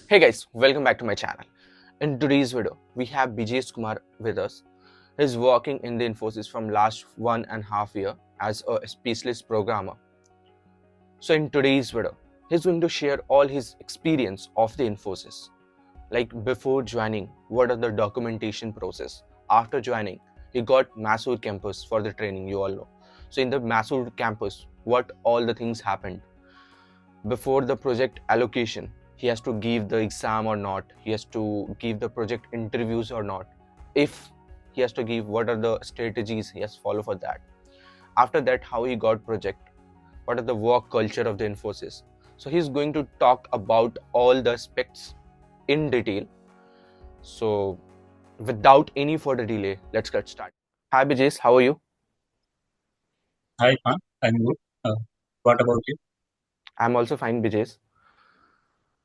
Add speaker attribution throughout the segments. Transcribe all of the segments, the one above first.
Speaker 1: Hey guys, welcome back to my channel. In today's video, we have Bijesh Kumar with us. He's working in the Infosys from last 1.5 years as a specialist programmer. So in today's video, he's going to share all his experience of the Infosys. Like before joining, what are the documentation process? After joining, he got Mysore campus for the training, you all know. So in the Mysore campus, what all the things happened? Before the project allocation, he has to give the exam or not, he has to give the project interviews or not. If he has to give, what are the strategies he has to follow for that? After that, how he got project, what are the work culture of the Infosys. So he's going to talk about all the aspects in detail. So without any further delay, let's get started. Hi Bijesh, how are you?
Speaker 2: Hi, Khan. I'm good. What about you?
Speaker 1: I'm also fine, Bijesh.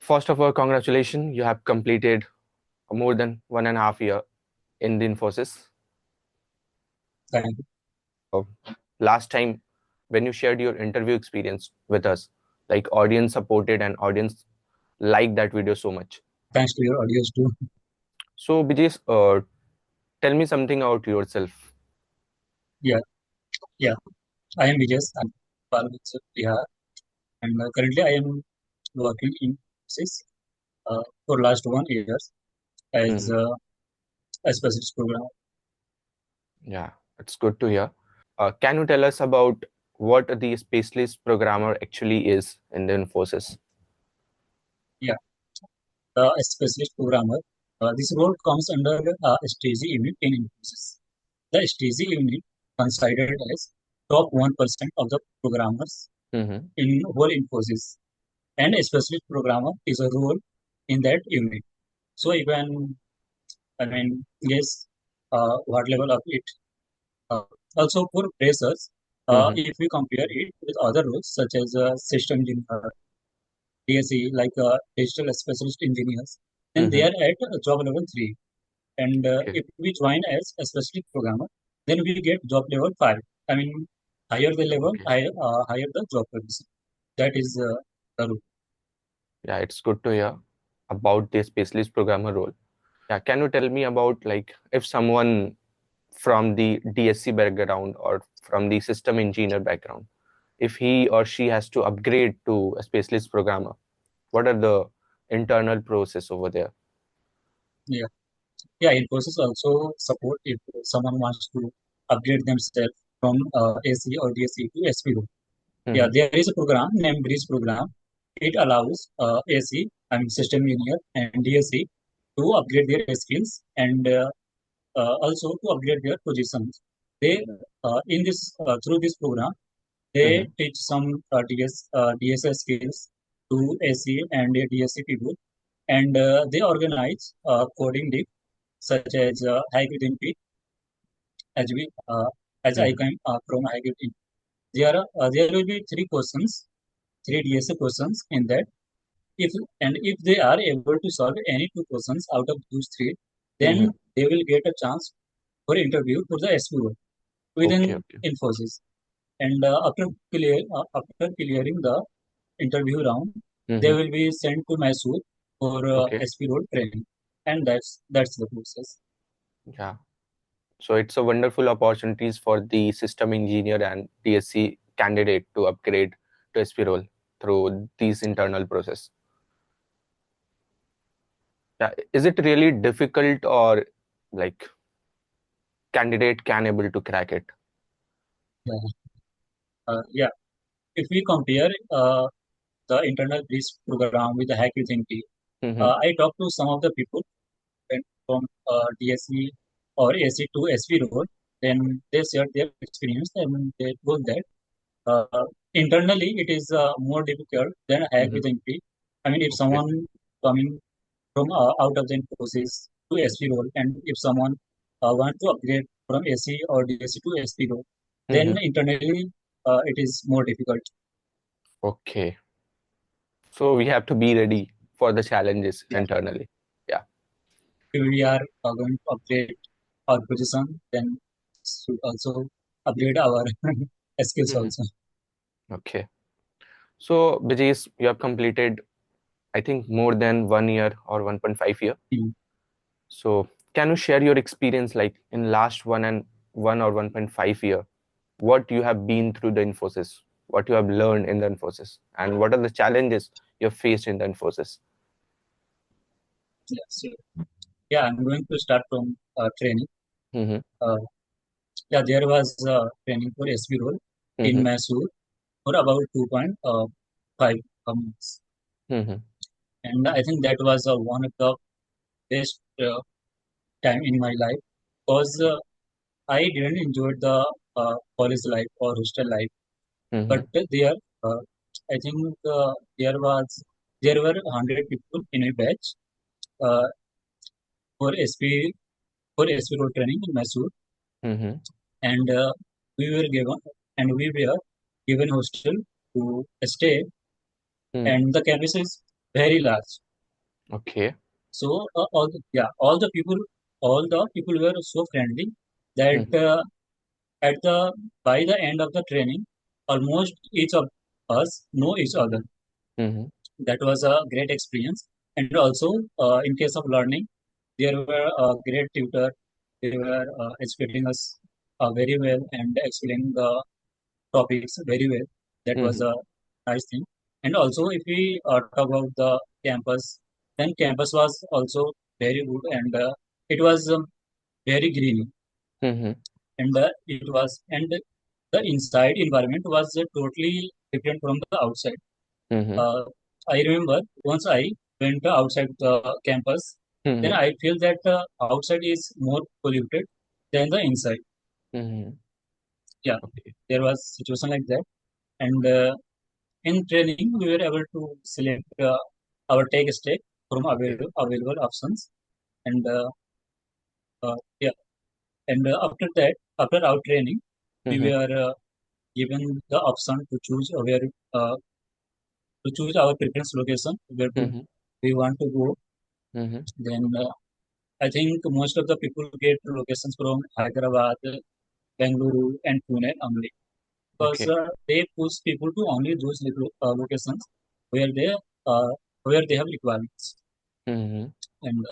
Speaker 1: First of all, congratulations, you have completed more than 1.5 years in the Infosys.
Speaker 2: Thank you.
Speaker 1: uh, Last time when you shared your interview experience with us, like audience supported and audience liked that video so much.
Speaker 2: Thanks to your audience too.
Speaker 1: So Bijay, tell me something about yourself.
Speaker 2: Yeah, yeah. I am Vijay. I'm Parvez Bihar, and currently I am working in CIS for last 1 year as
Speaker 1: Mhm.
Speaker 2: a specialist program.
Speaker 1: Yeah, it's good to hear. Can you tell us about what the specialist programmer actually is in the Infosys?
Speaker 2: Yeah, a specialist programmer. This role comes under STG unit in Infosys. The STG unit considered as top 1% of the programmers
Speaker 1: Mm-hmm.
Speaker 2: in whole Infosys, and a specialist programmer is a role in that unit. So you can, I mean, guess what level of it. Uh, Also for freshers,
Speaker 1: Mm-hmm.
Speaker 2: if we compare it with other roles such as system engineer, DSE, like digital specialist engineers, then they
Speaker 1: Mm-hmm.
Speaker 2: are at job level 3. And
Speaker 1: Okay.
Speaker 2: if we join as a specific programmer, then we get job level 5. I mean, higher the level,
Speaker 1: Okay.
Speaker 2: higher the job position. That is the rule.
Speaker 1: Yeah, it's good to hear about the specialist programmer role. Yeah, can you tell me about like if someone from the DSC background or from the system engineer background, if he or she has to upgrade to a specialist programmer, what are the internal process over there?
Speaker 2: Yeah. Yeah, Infosys also support if someone wants to upgrade themselves from AC or DSC to SP role. Yeah,
Speaker 1: Mm-hmm.
Speaker 2: there is a program named Breeze program. It allows AC, I mean system engineer and DSC to upgrade their skills and also to upgrade their positions. They in this through this program they
Speaker 1: Mm-hmm.
Speaker 2: teach some DSS skills to AC and DSC people, and they organize coding deep such as HighGridMP as we as I
Speaker 1: Mm-hmm.
Speaker 2: come from HighGridMP. There will be three questions, three DSA questions in that. If they are able to solve any two questions out of those three, then
Speaker 1: Mm-hmm.
Speaker 2: they will get a chance for interview for the SPO within
Speaker 1: Okay, okay.
Speaker 2: Infosys. And after clearing the interview round, they
Speaker 1: Mm-hmm.
Speaker 2: will be sent to Mysore for
Speaker 1: Okay.
Speaker 2: SP role training, and that's the process.
Speaker 1: Yeah. So it's a wonderful opportunities for the system engineer and DSC candidate to upgrade to SP role through these internal process. Yeah. Is it really difficult or like candidate can able to crack it?
Speaker 2: Yeah. Yeah. If we compare the internal bridge program with the Hack Using T,
Speaker 1: Mm-hmm.
Speaker 2: I talked to some of the people went from DSE or AC to SV role. Then they shared their experience and they told that internally it is more difficult than Hack
Speaker 1: Mm-hmm.
Speaker 2: with MP. I mean, if
Speaker 1: Okay.
Speaker 2: someone coming from out of the Infosys to SV role, and if someone want to upgrade from AC or DSE to SV role, then
Speaker 1: Mm-hmm.
Speaker 2: internally it is more difficult.
Speaker 1: Okay. So we have to be ready for the challenges
Speaker 2: Yeah.
Speaker 1: internally. Yeah.
Speaker 2: If we are going to upgrade our position, then should also upgrade our skills
Speaker 1: Mhm.
Speaker 2: also.
Speaker 1: Okay. So Bijis, you have completed I think more than 1 year or 1.5 year.
Speaker 2: Mm.
Speaker 1: So can you share your experience like in last 1 or 1.5 year, what you have been through the Infosys, what you have learned in the Infosys, and what are the challenges you have faced in the Infosys?
Speaker 2: Yeah, so, yeah, I'm going to start from training.
Speaker 1: Mm-hmm.
Speaker 2: Uh, yeah, there was training for SB role in
Speaker 1: Mm-hmm.
Speaker 2: Mysore for about 2.5 months.
Speaker 1: Mm-hmm.
Speaker 2: And I think that was one of the best time in my life because I didn't enjoy the college life or hostel life.
Speaker 1: Mm-hmm.
Speaker 2: But there, uh, I think there were 100 people in a batch uh, for SP for SP road training in Mysore,
Speaker 1: Mm-hmm.
Speaker 2: and we were given we were given hostel to stay,
Speaker 1: Mm-hmm.
Speaker 2: and the campus is very large.
Speaker 1: Okay.
Speaker 2: So all the people were so friendly that
Speaker 1: Mm-hmm.
Speaker 2: at the by the end of the training, almost each of us know each other.
Speaker 1: Mm-hmm.
Speaker 2: That was a great experience. And also, in case of learning, there were a great tutor. They were explaining us very well and explaining the topics very well. That was
Speaker 1: Mm-hmm.
Speaker 2: a nice thing. And also, if we talk about the campus, then campus was also very good and it was very green
Speaker 1: Mm-hmm.
Speaker 2: and the inside environment was totally different from the outside.
Speaker 1: Mm-hmm.
Speaker 2: Uh, I remember once I went outside the campus, then
Speaker 1: Mm-hmm.
Speaker 2: I feel that outside is more polluted than the inside.
Speaker 1: Mm-hmm.
Speaker 2: Yeah,
Speaker 1: Okay.
Speaker 2: there was situation like that, and in training we were able to select our take stake from
Speaker 1: Okay.
Speaker 2: available options, and yeah, and after that, after our training, we
Speaker 1: Mm-hmm.
Speaker 2: were given the option uh, to choose our preference location where to
Speaker 1: Mm-hmm.
Speaker 2: we want to go.
Speaker 1: Mm-hmm.
Speaker 2: Then I think most of the people get locations from Hyderabad, Bengaluru, and Pune only because
Speaker 1: Okay.
Speaker 2: they push people to only those locations where they uh, where they have requirements.
Speaker 1: Mm-hmm.
Speaker 2: And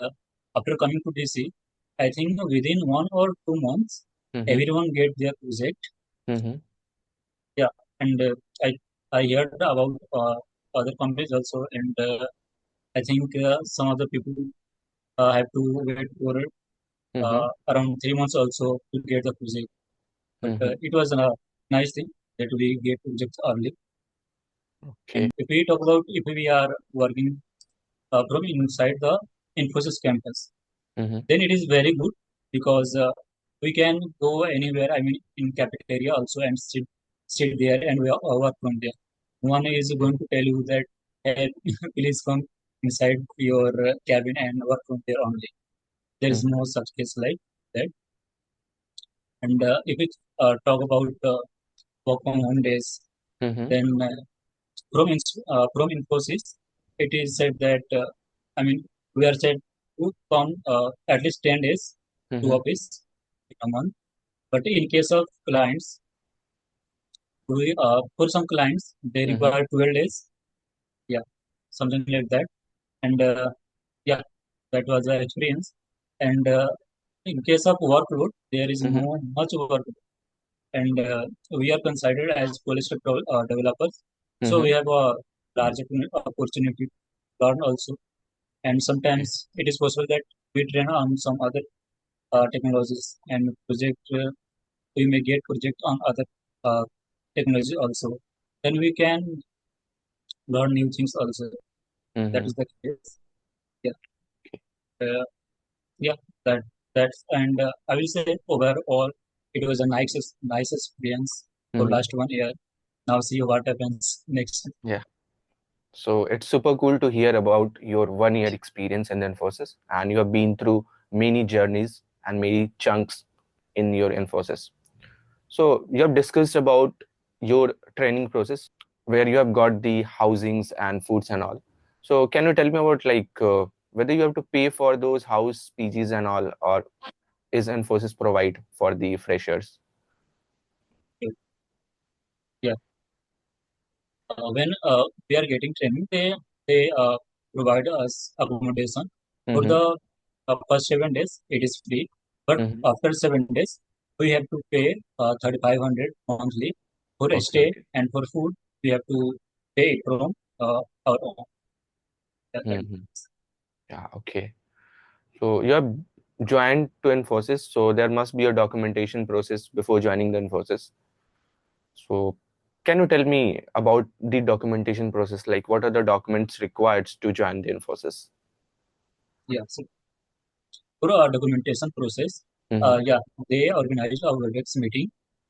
Speaker 2: after coming to DC, I think within 1 or 2 months,
Speaker 1: Mm-hmm.
Speaker 2: everyone get their project.
Speaker 1: Mm-hmm.
Speaker 2: Yeah, and I heard about other companies also, and I think some of the people have to wait for
Speaker 1: Mm-hmm.
Speaker 2: around 3 months also to get the project. But
Speaker 1: Mm-hmm.
Speaker 2: it was a nice thing that we get projects early.
Speaker 1: Okay.
Speaker 2: And if we are working from inside the Infosys campus,
Speaker 1: Mm-hmm.
Speaker 2: then it is very good because we can go anywhere. I mean, in cafeteria also and sit there and work from there. One is going to tell you that hey, please come inside your cabin and work from there only. There is
Speaker 1: Mm-hmm.
Speaker 2: no such case like that. And if we talk about work from home days,
Speaker 1: Mm-hmm.
Speaker 2: then from Infosys, it is said that I mean we are said to come at least 10 days to
Speaker 1: Mm-hmm.
Speaker 2: office in a month. But in case of clients, for some clients they
Speaker 1: Mm-hmm.
Speaker 2: require 12 days. Yeah, something like that. And yeah, that was the experience. And in case of workload, there is
Speaker 1: Mm-hmm.
Speaker 2: no much work and we are considered as full stack developers. So
Speaker 1: Mm-hmm.
Speaker 2: we have a large opportunity to learn also. And
Speaker 1: Okay.
Speaker 2: sometimes it is possible that we train on some other technologies and we may get project on other uh, technology also. Then we can learn new things also. That
Speaker 1: Mm-hmm.
Speaker 2: is the case. Yeah. Uh, yeah, that that's and I will say overall it was a nice experience for
Speaker 1: Mm-hmm.
Speaker 2: last 1 year. Now see what happens next.
Speaker 1: Yeah. So it's super cool to hear about your 1 year experience in the Infosys, and you have been through many journeys and many chunks in your Infosys. So you have discussed about your training process where you have got the housings and foods and all. So can you tell me about like whether you have to pay for those house PGs and all, or is Infosys provide for the freshers?
Speaker 2: Yeah, when we are getting training, they provide us accommodation. For
Speaker 1: Mm-hmm.
Speaker 2: the first 7 days, it is free, but
Speaker 1: Mm-hmm.
Speaker 2: after 7 days, we have to pay 3,500 monthly for a
Speaker 1: Okay,
Speaker 2: stay,
Speaker 1: okay.
Speaker 2: and for food, we have to pay it from our own.
Speaker 1: Mm-hmm. Yeah, okay. So you have joined to Infosys, so there must be a documentation process before joining the Infosys. So can you tell me about the documentation process? Like what are the documents required to join the Infosys?
Speaker 2: Yeah, so for our documentation process,
Speaker 1: Mm-hmm.
Speaker 2: yeah, they organized our WebEx meeting,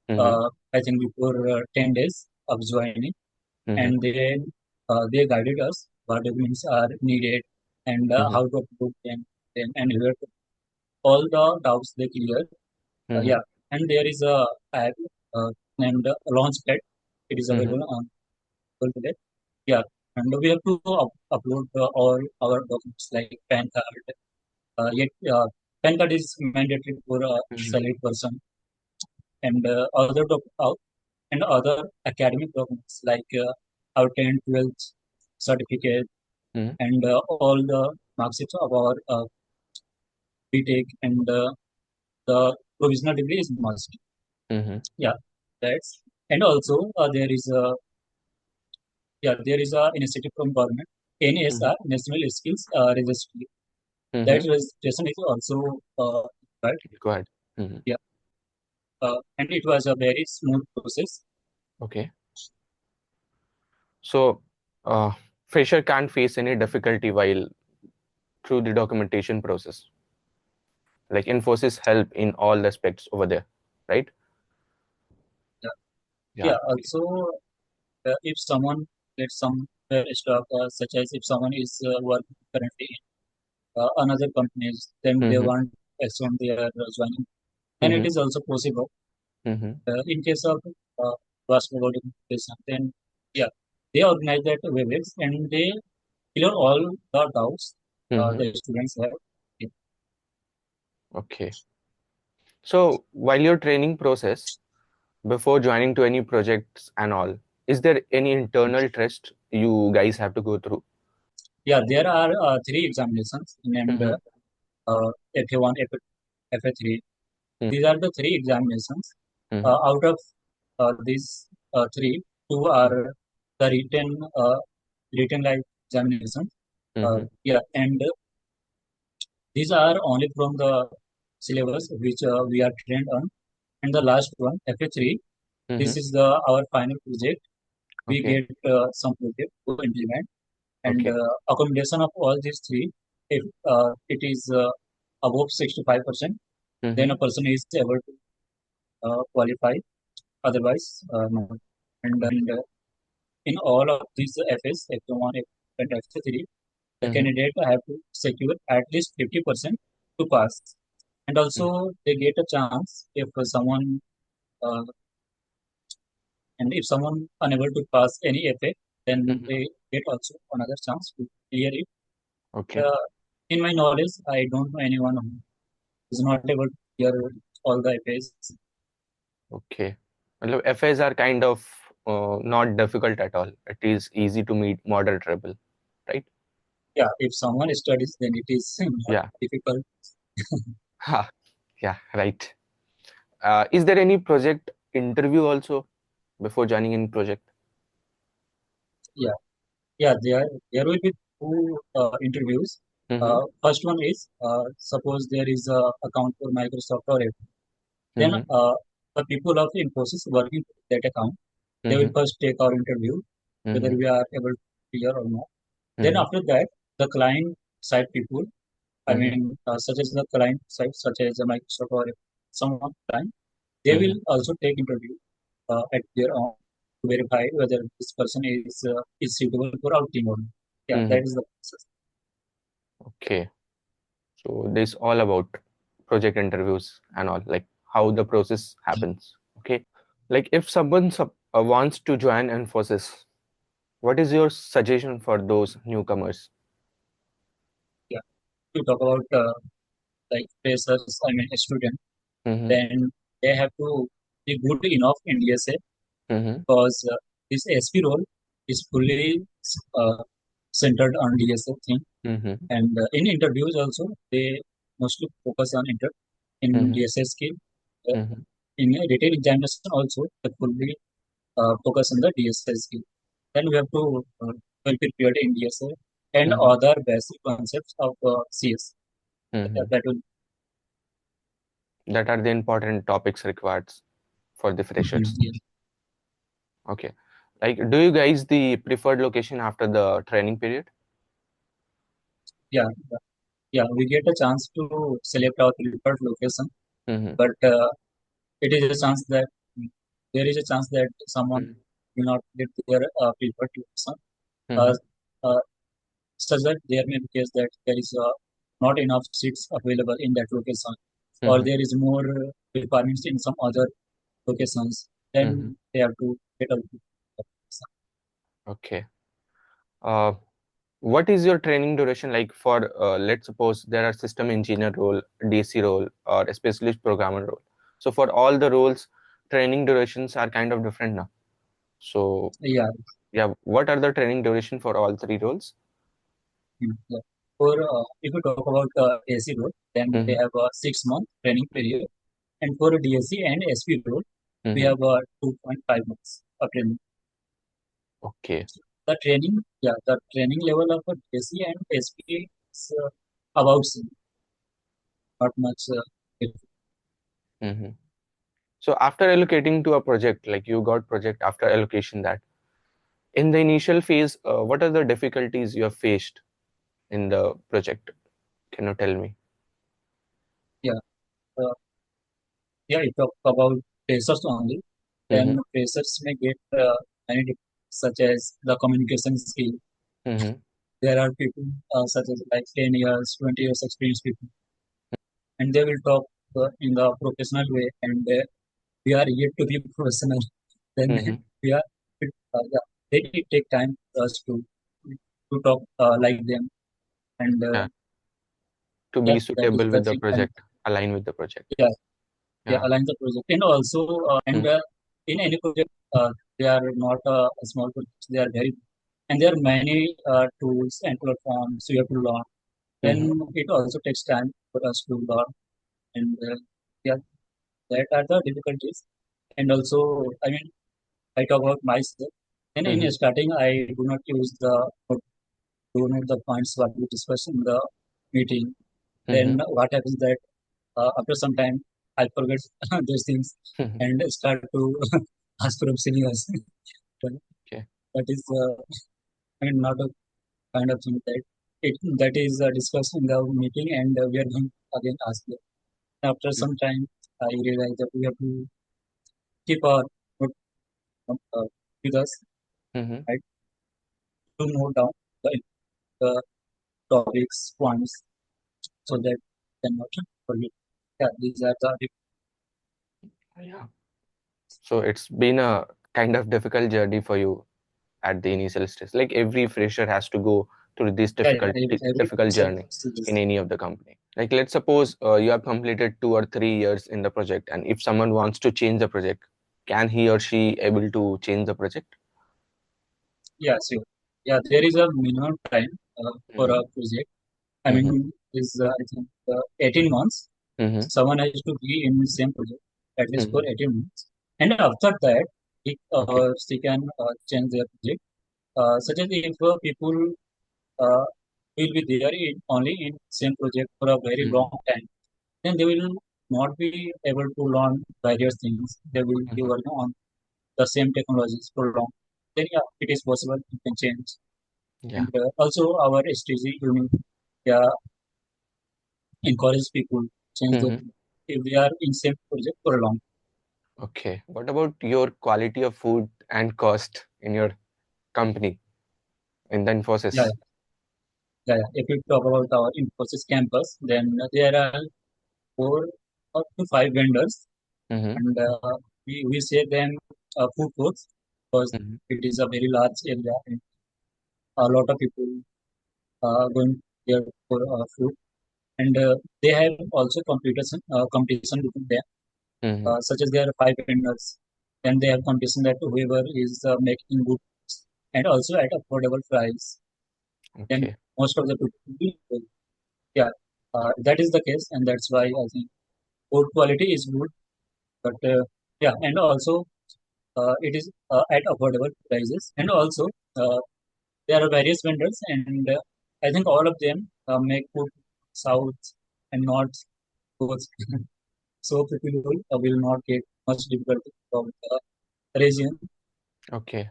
Speaker 1: Mm-hmm.
Speaker 2: I think before 10 days of joining,
Speaker 1: Mm-hmm.
Speaker 2: and then they guided us what documents are needed and
Speaker 1: Mm-hmm.
Speaker 2: how to upload them and where to, all the doubts they clear.
Speaker 1: Mm-hmm.
Speaker 2: Yeah, and there is a app named Launchpad. It is
Speaker 1: Mm-hmm.
Speaker 2: available on Google Play. Yeah, and we have to upload all our documents like PAN card. Yet, PAN card is mandatory for a
Speaker 1: Mm-hmm.
Speaker 2: salaried person, and and other academic documents like our 10th, 12th certificate
Speaker 1: Mm-hmm.
Speaker 2: and all the mark sheets of our BTech and the provisional degree is must.
Speaker 1: Mm-hmm.
Speaker 2: Yeah, that's and also there is a initiative from government
Speaker 1: Mm-hmm.
Speaker 2: NSR National Skills Registry. That
Speaker 1: Mm-hmm.
Speaker 2: registration is also required.
Speaker 1: Go ahead. Mm-hmm.
Speaker 2: Yeah, and it was a very smooth process.
Speaker 1: Okay. So uh, fresher can't face any difficulty while through the documentation process. Like Infosys help in all aspects over there, right?
Speaker 2: Yeah,
Speaker 1: Yeah.
Speaker 2: yeah. Also, if someone gets somewhere stuck, such as if someone is working currently in another companies, then they
Speaker 1: Mm-hmm.
Speaker 2: want to extend their joining, then it
Speaker 1: Mm-hmm.
Speaker 2: is also possible.
Speaker 1: Mm-hmm.
Speaker 2: In case of basketball education, then yeah, they organize that WebEx and they clear all the doubts
Speaker 1: Mm-hmm.
Speaker 2: the students have. Yeah,
Speaker 1: Okay. So while your training process, before joining to any projects and all, is there any internal test you guys have to go through?
Speaker 2: yeah, there are three examinations named
Speaker 1: Mm-hmm.
Speaker 2: FA1, FA3. These are the three examinations.
Speaker 1: Mm-hmm.
Speaker 2: Out of these three, two are the written like examinations.
Speaker 1: Mm-hmm.
Speaker 2: Yeah, and these are only from the syllabus which we are trained on. And the last one, FA3,
Speaker 1: Mm-hmm.
Speaker 2: this is our final project. We
Speaker 1: Okay.
Speaker 2: get some project to implement, and
Speaker 1: Okay.
Speaker 2: accommodation of all these three, if it is above 65%, then
Speaker 1: Mm-hmm.
Speaker 2: a person is able to qualify. Otherwise, no. And in all of these FS, F1, F2, and F3, the
Speaker 1: Mm-hmm.
Speaker 2: candidate have to secure at least 50% to pass. And also, they get a chance if someone uh, and if someone unable to pass any FA, then
Speaker 1: Mm-hmm.
Speaker 2: they get also another chance to clear it.
Speaker 1: Okay.
Speaker 2: In my knowledge, I don't know anyone who is not able to clear all the FAs.
Speaker 1: Okay. Well, FAs are kind of not difficult at all. It is easy to meet model treble, right?
Speaker 2: Yeah, if someone studies, then it is not
Speaker 1: Yeah.
Speaker 2: difficult.
Speaker 1: Ha. Yeah, right. Is there any project interview also before joining in project?
Speaker 2: Yeah, yeah, there will be two interviews.
Speaker 1: Mm-hmm.
Speaker 2: First one is suppose there is a account for Microsoft or Apple. Then
Speaker 1: Mm-hmm.
Speaker 2: the people of Infosys working for that account, they will
Speaker 1: Mm-hmm.
Speaker 2: first take our interview whether
Speaker 1: Mm-hmm.
Speaker 2: we are able to clear or not. Then
Speaker 1: Mm-hmm.
Speaker 2: after that, the client side people, I
Speaker 1: Mm-hmm.
Speaker 2: mean, such as the client side, such as Microsoft or someone client, they
Speaker 1: Mm-hmm.
Speaker 2: will also take interview at their own to verify whether this person is suitable for our team or not. Yeah,
Speaker 1: Mm-hmm.
Speaker 2: that is the process.
Speaker 1: Okay. So this all about project interviews and all, like how the process happens. Okay. Like if someone wants to join Infosys, what is your suggestion for those newcomers?
Speaker 2: Yeah, to talk about like freshers, I mean a student,
Speaker 1: Mm-hmm.
Speaker 2: then they have to be good enough in DSA
Speaker 1: Mm-hmm.
Speaker 2: because this SP role is fully uh, centered on DSA thing.
Speaker 1: Mm-hmm.
Speaker 2: And in interviews also, they mostly focus on in
Speaker 1: Mm-hmm.
Speaker 2: DSA skill. Uh,
Speaker 1: Mm-hmm.
Speaker 2: in a written examination also, they fully focus on the DSA skill. Then we have to well prepared in DSA and
Speaker 1: Mm-hmm.
Speaker 2: other basic concepts of CS.
Speaker 1: Mm-hmm.
Speaker 2: That will.
Speaker 1: That are the important topics required for the freshers.
Speaker 2: Yeah.
Speaker 1: Okay. Like, do you guys the preferred location after the training period?
Speaker 2: Yeah, yeah, we get a chance to select our preferred location,
Speaker 1: Mm-hmm.
Speaker 2: but it is a chance that there is a chance that someone will not get their preferred location, uh,
Speaker 1: Mm-hmm.
Speaker 2: uh, such that there may be case that there is not enough seats available in that location, or
Speaker 1: Mm-hmm.
Speaker 2: there is more requirements in some other locations.
Speaker 1: Mm-hmm.
Speaker 2: Then they have to get a location.
Speaker 1: Okay. Uh, what is your training duration like for, let's suppose there are system engineer role, DC role, or a specialist programmer role. So for all the roles, training durations are kind of different now. So
Speaker 2: Yeah,
Speaker 1: yeah, what are the training duration for all three roles?
Speaker 2: yeah. For if you talk about AC role, then they
Speaker 1: Mm-hmm.
Speaker 2: have a 6 month training period. And for DSC and SP role, we
Speaker 1: Mm-hmm.
Speaker 2: have 2.5 months of training.
Speaker 1: Okay.
Speaker 2: The training level of a DSC and SP is about same, not much. Different.
Speaker 1: Mm-hmm. So after allocating to a project, like you got project after allocation that in the initial phase, what are the difficulties you have faced in the project? Can you tell me?
Speaker 2: Yeah, uh, yeah. If talk about freshers only, then
Speaker 1: Mm-hmm.
Speaker 2: freshers may get many such as the communication skill.
Speaker 1: Mm-hmm.
Speaker 2: There are people such as like 10 years, 20 years experience people, and they will talk in the professional way, and we are yet to be professional. Then
Speaker 1: Mm-hmm.
Speaker 2: we are, yeah, it take time for us to talk like them, and
Speaker 1: Yeah. To
Speaker 2: yeah,
Speaker 1: be
Speaker 2: that is
Speaker 1: suitable
Speaker 2: the
Speaker 1: with the
Speaker 2: thing. And
Speaker 1: project, align with the project.
Speaker 2: yeah, yeah,
Speaker 1: Yeah.
Speaker 2: align the project, and also in any project, they are not a small project. They are very, and there are many tools and platforms you have to learn. Then
Speaker 1: Mm-hmm.
Speaker 2: it also takes time for us to learn, and yeah, that are the difficulties. And also, I mean, I talk about myself. And in
Speaker 1: Mm-hmm.
Speaker 2: starting, I do not use the do not the points what we discussed in the meeting.
Speaker 1: Mm-hmm.
Speaker 2: Then what happens that after some time, I forget those things and start to ask from seniors. But
Speaker 1: Okay.
Speaker 2: that is, I mean, not a kind of thing that is discussed in the meeting, and we are going again ask them. After some time, I realize that we have to keep our note uh, with us,
Speaker 1: Mm-hmm.
Speaker 2: right, to note down the topics, points, so that can not forget. Yeah, these are the
Speaker 1: Yeah. So it's been a kind of difficult journey for you at the initial stage. Like every fresher has to go through this
Speaker 2: yeah, yeah, every
Speaker 1: difficult
Speaker 2: concept
Speaker 1: journey
Speaker 2: is this.
Speaker 1: in any of the company. Like let's suppose you have completed 2 or 3 years in the project, and if someone wants to change the project, can he or she able to change the project?
Speaker 2: Yeah, so yeah, there is a minimum time for a
Speaker 1: Mm-hmm.
Speaker 2: project. I
Speaker 1: Mm-hmm.
Speaker 2: mean, is I think 18 months.
Speaker 1: Mm-hmm.
Speaker 2: Someone has to be in the same project at least for
Speaker 1: Mm-hmm.
Speaker 2: 18 months, and after that,
Speaker 1: Okay.
Speaker 2: she can change their project. Such as if people uh, will be there only in same project for a very long
Speaker 1: Mm-hmm.
Speaker 2: time, then they will not be able to learn various things. They will be
Speaker 1: Mm-hmm.
Speaker 2: working on the same technologies for long. Then yeah, it is possible you can change.
Speaker 1: Yeah.
Speaker 2: And also our STG unit, yeah, encourage people change the
Speaker 1: Mm-hmm.
Speaker 2: if they are in same project for a long.
Speaker 1: Okay. What about your quality of food and cost in your company in the
Speaker 2: Yeah,
Speaker 1: Infosys?
Speaker 2: yeah. If we talk about our Infosys campus, then there are 4 to 5 vendors,
Speaker 1: Mm-hmm.
Speaker 2: and we say them food courts because
Speaker 1: Mm-hmm.
Speaker 2: it is a very large area and a lot of people going there for food. And they have also competition between them,
Speaker 1: Mm-hmm.
Speaker 2: such as there are 5 vendors. Then they have competition that whoever is making good and also at affordable price. then
Speaker 1: Okay.
Speaker 2: most of the people will, yeah, that is the case, and that's why I think food quality is good. But yeah, and also it is at affordable prices, and also uh, there are various vendors, and I think all of them make food south and north both. So people will not get much difficulty from the region.
Speaker 1: Okay.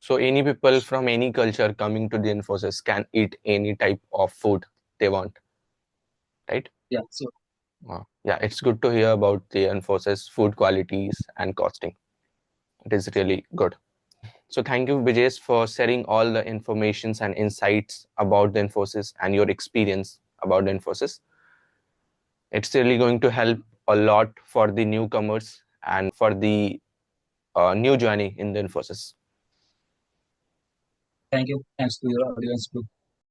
Speaker 1: So any people from any culture coming to the Infosys can eat any type of food they want, right?
Speaker 2: Yeah, so
Speaker 1: Wow. Yeah, it's good to hear about the Infosys food qualities and costing. It is really good. So thank you, Vijay, for sharing all the informations and insights about the Infosys and your experience about the Infosys. It's really going to help a lot for the newcomers and for the new journey in the Infosys.
Speaker 2: thank you. Thanks to your audience too.